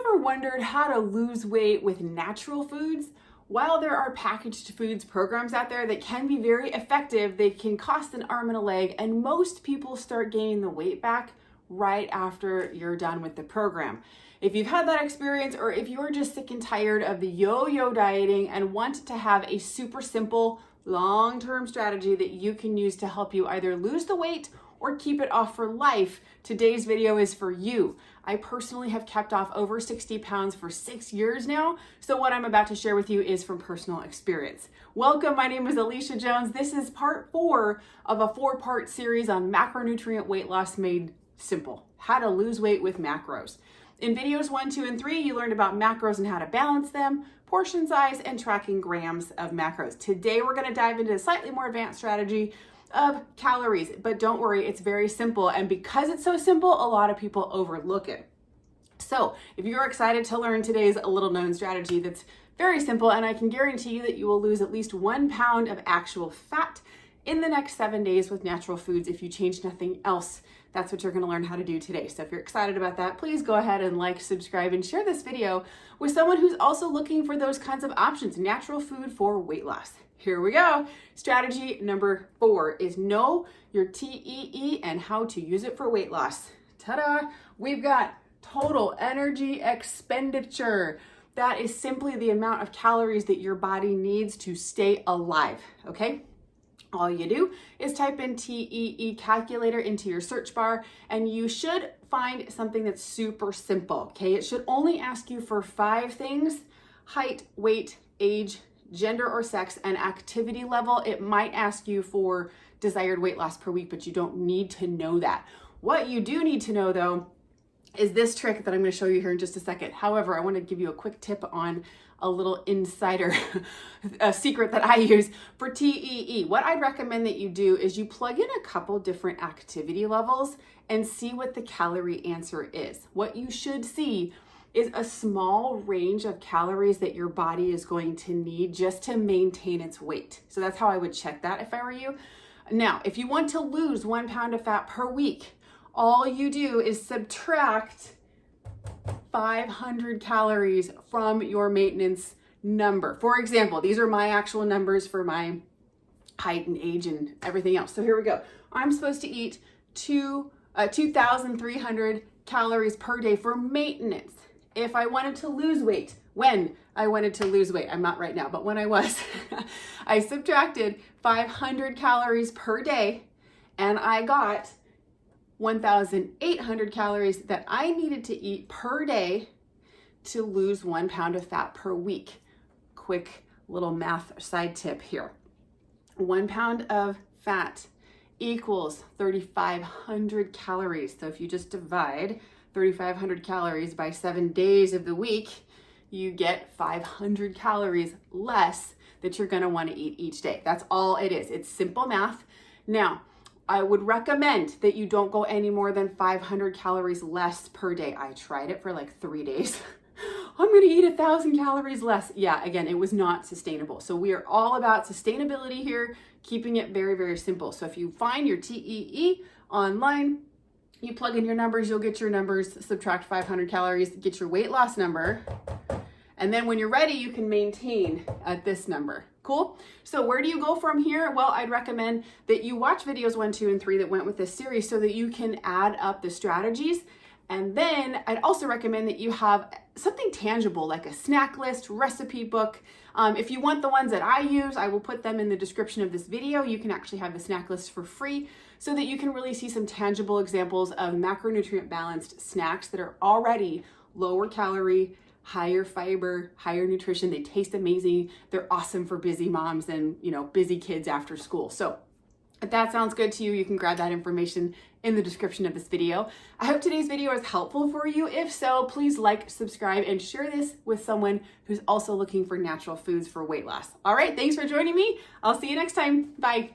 ever wondered how to lose weight with natural foods? While there are packaged foods programs out there that can be very effective, they can cost an arm and a leg, and most people start gaining the weight back right after you're done with the program. If you've had that experience, or if you're just sick and tired of the yo-yo dieting and want to have a super simple long-term strategy that you can use to help you either lose the weight or keep it off for life, today's video is for you. I personally have kept off over 60 pounds for 6 years now, so what I'm about to share with you is from personal experience. Welcome, my name is Alicia Jones. This is part 4 of a 4-part series on macronutrient weight loss made simple, how to lose weight with macros. In videos 1, 2, and 3, you learned about macros and how to balance them, portion size, and tracking grams of macros. Today, we're gonna dive into a slightly more advanced strategy of calories, but don't worry, it's very simple. And because it's so simple, a lot of people overlook it. So if you're excited to learn today's little known strategy that's very simple, and I can guarantee you that you will lose at least 1 pound of actual fat in the next 7 days with natural foods if you change nothing else. That's what you're gonna learn how to do today. So if you're excited about that, please go ahead and like, subscribe, and share this video with someone who's also looking for those kinds of options, natural food for weight loss. Here we go. Strategy number 4 is know your TEE and how to use it for weight loss. Ta-da! We've got total energy expenditure. That is simply the amount of calories that your body needs to stay alive, okay? All you do is type in TEE calculator into your search bar, and you should find something that's super simple, okay? It should only ask you for 5 things: height, weight, age, gender or sex, and activity level. It might ask you for desired weight loss per week, but you don't need to know that. What you do need to know, though, is this trick that I'm going to show you here in just a second. However, I want to give you a quick tip on a little insider a secret that I use for TEE. What I'd recommend that you do is you plug in a couple different activity levels and see what the calorie answer is. What you should see is a small range of calories that your body is going to need just to maintain its weight. So that's how I would check that if I were you. Now, if you want to lose 1 pound of fat per week, all you do is subtract 500 calories from your maintenance number. For example, these are my actual numbers for my height and age and everything else. So here we go. I'm supposed to eat 2,300 calories per day for maintenance. If I wanted to lose weight, when I wanted to lose weight, I'm not right now, but when I was, I subtracted 500 calories per day, and I got 1,800 calories that I needed to eat per day to lose 1 pound of fat per week. Quick little math side tip here. 1 pound of fat equals 3,500 calories. So if you just divide 3,500 calories by 7 days of the week, you get 500 calories less that you're gonna wanna eat each day. That's all it is. It's simple math. Now, I would recommend that you don't go any more than 500 calories less per day. I tried it for like 3 days. I'm gonna eat 1,000 calories less. Yeah, again, it was not sustainable. So we are all about sustainability here, keeping it very, very simple. So if you find your TEE online, you plug in your numbers, you'll get your numbers, subtract 500 calories, get your weight loss number, and then when you're ready, you can maintain at this number. Cool? So where do you go from here? Well, I'd recommend that you watch videos 1, 2, and 3 that went with this series so that you can add up the strategies. And then I'd also recommend that you have something tangible like a snack list, recipe book. If you want the ones that I use, I will put them in the description of this video. You can actually have the snack list for free so that you can really see some tangible examples of macronutrient balanced snacks that are already lower calorie, higher fiber, higher nutrition. They taste amazing. They're awesome for busy moms and, busy kids after school. So if that sounds good to you, you can grab that information in the description of this video. I hope today's video is helpful for you. If so, please like, subscribe, and share this with someone who's also looking for natural foods for weight loss. All right, thanks for joining me. I'll see you next time. Bye.